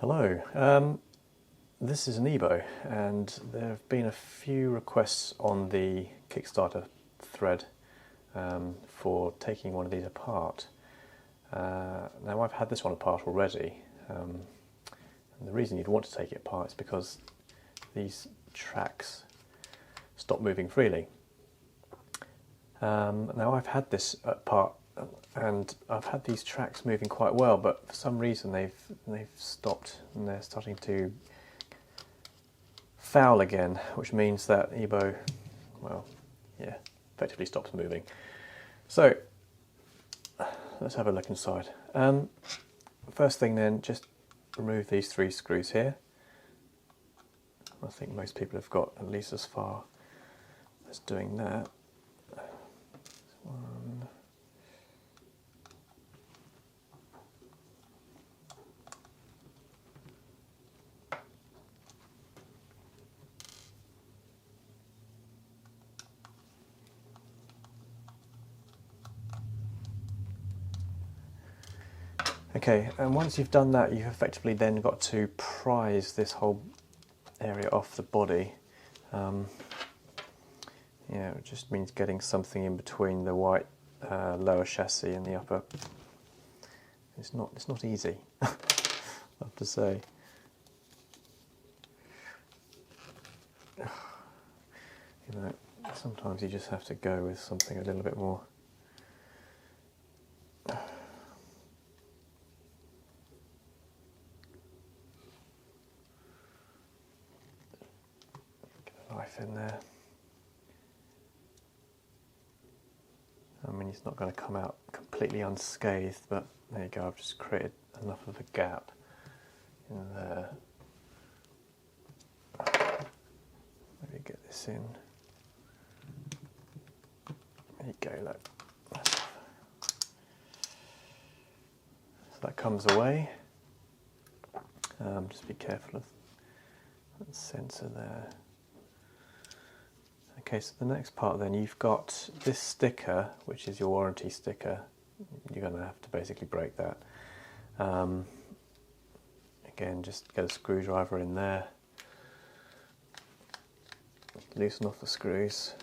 Hello, this is an EBO, and there have been a few requests on the Kickstarter thread for taking one of these apart. Now I've had this one apart already, and the reason you'd want to take it apart is because these tracks stop moving freely. Now I've had this apart and I've had these tracks moving quite well, but for some reason they've stopped and they're starting to foul again, which means that EBO, well, yeah, effectively stops moving. So let's have a look inside. First thing then, just remove these 3 screws here. I think most people have got at least as far as doing that. One. Okay, and once you've done that, you've effectively then got to prise this whole area off the body. Yeah, it just means getting something in between the white lower chassis and the upper. It's not easy, I have to say. You know, sometimes you just have to go with something a little bit more. Knife in there. I mean, it's not going to come out completely unscathed, but there you go, I've just created enough of a gap in there. Maybe get this in. There you go, look. So that comes away. Just be careful of that sensor there. Okay, so the next part then, you've got this sticker, which is your warranty sticker. You're going to have to basically break that. Again, just get a screwdriver in there. Loosen off the screws.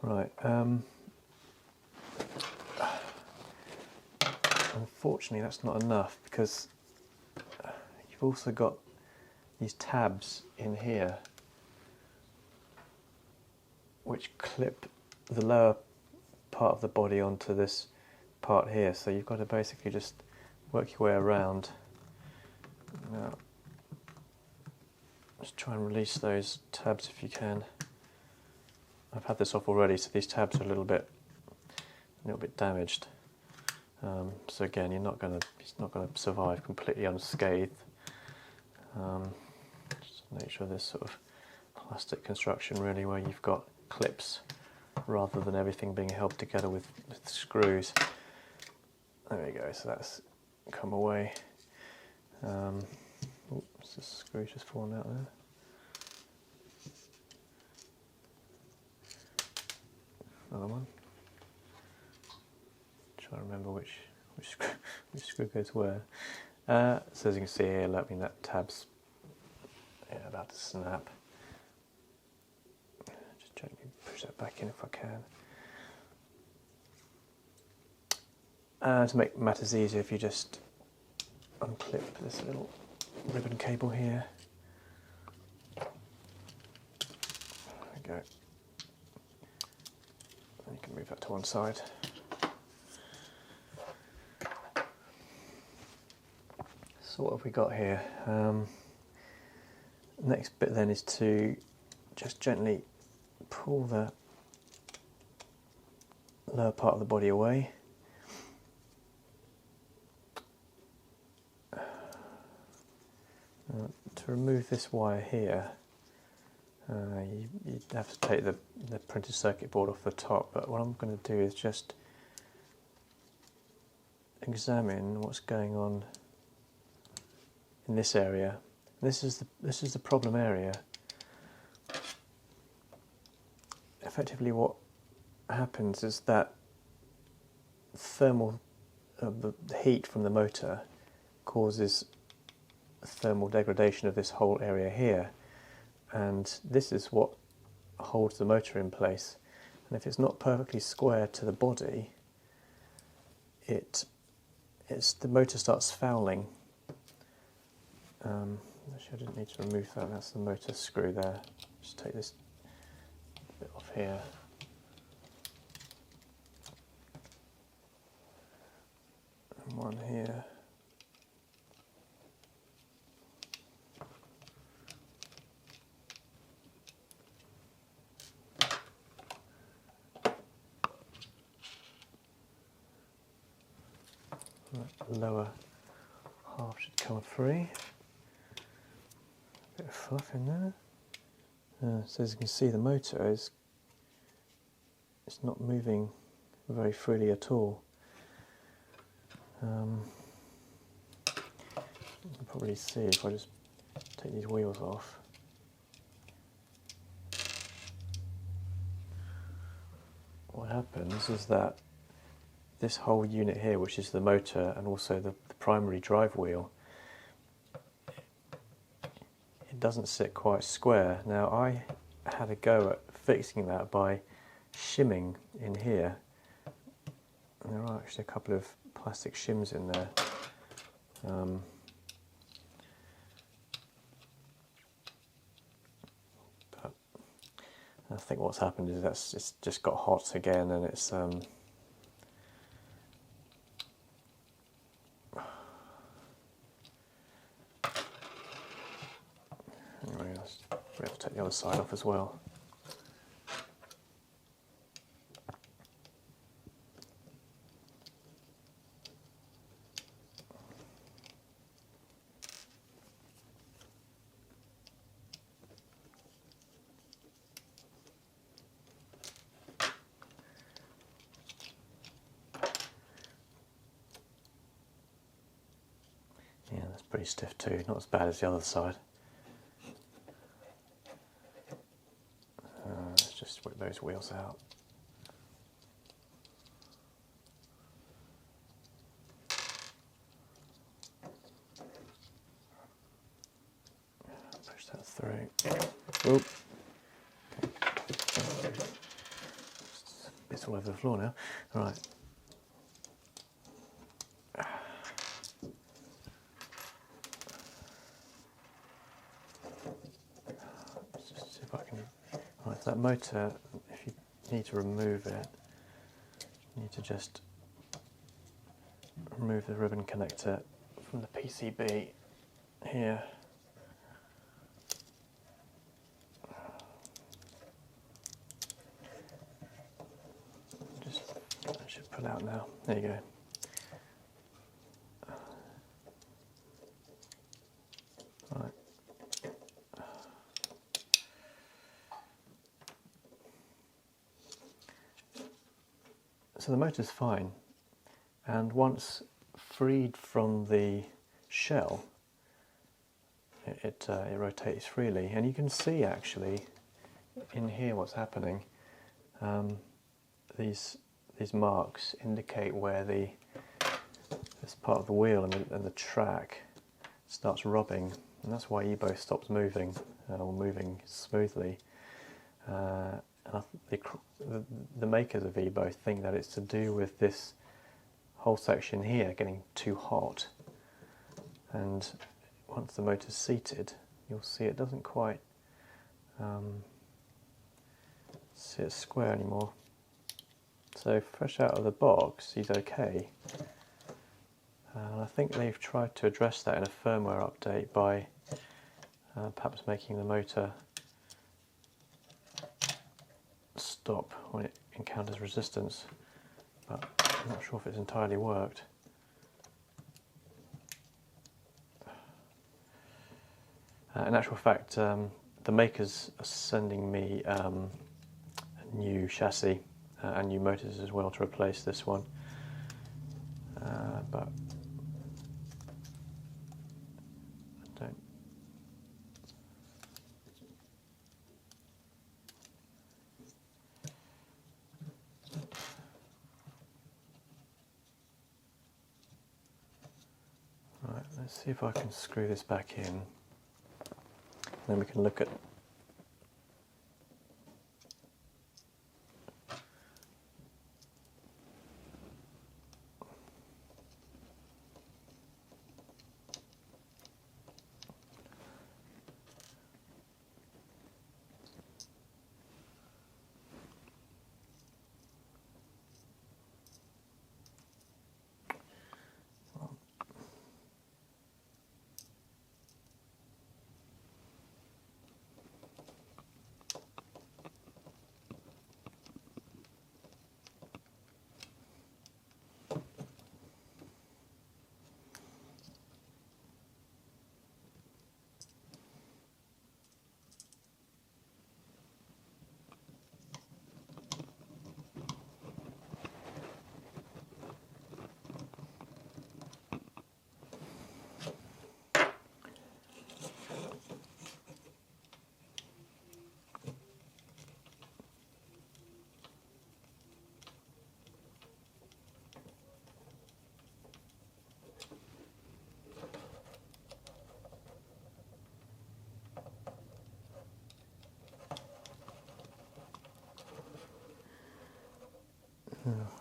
Right, unfortunately that's not enough, because you've also got these tabs in here which clip the lower part of the body onto this part here, so you've got to basically just work your way around. Now, just try and release those tabs if you can. I've had this off already, so these tabs are a little bit damaged. So again, it's not going to survive completely unscathed. Just the nature of this sort of plastic construction, really, where you've got clips rather than everything being held together with screws. There we go. So that's come away. Oops, the screw just fallen out there. Another one. Try to remember which screw goes where. So as you can see here, I mean, that tab's about to snap. Just gently push that back in if I can. To make matters easier, if you just unclip this little ribbon cable here. There we go. You can move that to one side. So what have we got here? Next bit then is to just gently pull the lower part of the body away. To remove this wire here, You'd have to take the printed circuit board off the top, but what I'm going to do is just examine what's going on in this area. This is the problem area. Effectively, what happens is that the heat from the motor causes thermal degradation of this whole area here, and this is what holds the motor in place. And if it's not perfectly square to the body, the motor starts fouling. Actually, I didn't need to remove that. That's the motor screw there. Just take this bit off here. And one here. The lower half should come free. A bit of fluff in there. So as you can see, the motor it's not moving very freely at all. You can probably see if I just take these wheels off. What happens is that this whole unit here, which is the motor and also the primary drive wheel, it doesn't sit quite square. Now I had a go at fixing that by shimming in here. And there are actually a couple of plastic shims in there. But I think what's happened is it's just got hot again, and it's anyway, we have to take the other side off as well. Yeah, that's pretty stiff too, not as bad as the other side. Let's just whip those wheels out. Push that through. Oop. It's all over the floor now. All right. Let's just see if I can. Right, that motor, if you need to remove it, you need to just remove the ribbon connector from the PCB here. That should pull out now. There you go. Right. So the motor's fine, and once freed from the shell, it rotates freely, and you can see actually in here what's happening. These marks indicate where this part of the wheel and the track starts rubbing, and that's why eBo stops moving or moving smoothly. And the makers of eBo think that it's to do with this whole section here getting too hot, and once the motor's seated, you'll see it doesn't quite sit square anymore. So fresh out of the box, he's okay. And I think they've tried to address that in a firmware update by perhaps making the motor stop when it encounters resistance, but I'm not sure if it's entirely worked. In actual fact, the makers are sending me a new chassis and new motors as well to replace this one, but I don't. Right, let's see if I can screw this back in. Then we can look at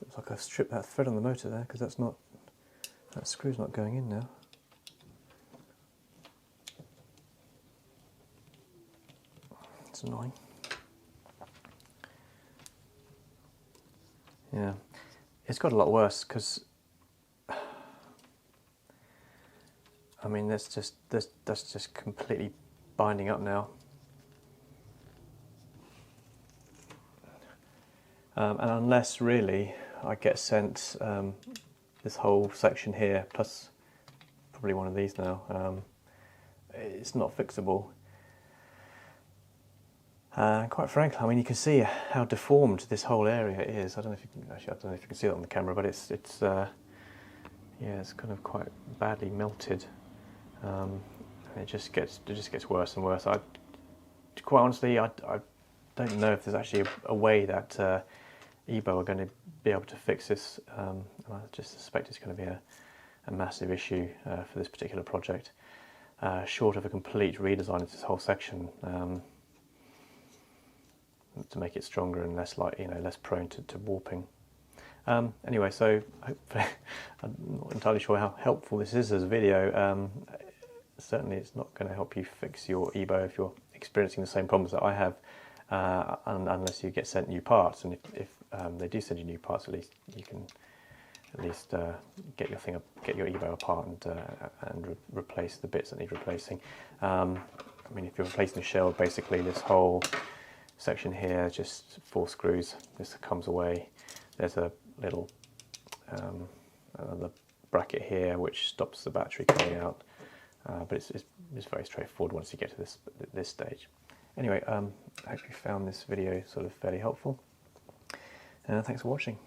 looks like I've stripped that thread on the motor there, because that screw's not going in now. It's annoying. Yeah, it's got a lot worse because I mean that's just completely binding up now. And unless really I get sent this whole section here, plus probably one of these now, it's not fixable. Quite frankly, I mean, you can see how deformed this whole area is. I don't know if you can, actually, I don't know if you can see that on the camera, but it's yeah, it's kind of quite badly melted, and it just gets worse and worse. Quite honestly, I don't know if there's actually a way that EBO are going to be able to fix this. I just suspect it's going to be a massive issue for this particular project, short of a complete redesign of this whole section to make it stronger and less less prone to warping. Anyway, so hopefully, I'm not entirely sure how helpful this is as a video. Certainly, it's not going to help you fix your EBO if you're experiencing the same problems that I have, unless you get sent new parts. And if they do send you new parts, at least you can at least get your EBO apart and replace the bits that need replacing. I mean, if you're replacing the shell, basically this whole section here, just 4 screws. This comes away. There's a little another bracket here which stops the battery coming out. But it's very straightforward once you get to this stage. Anyway, I hope you found this video sort of fairly helpful. Thanks for watching.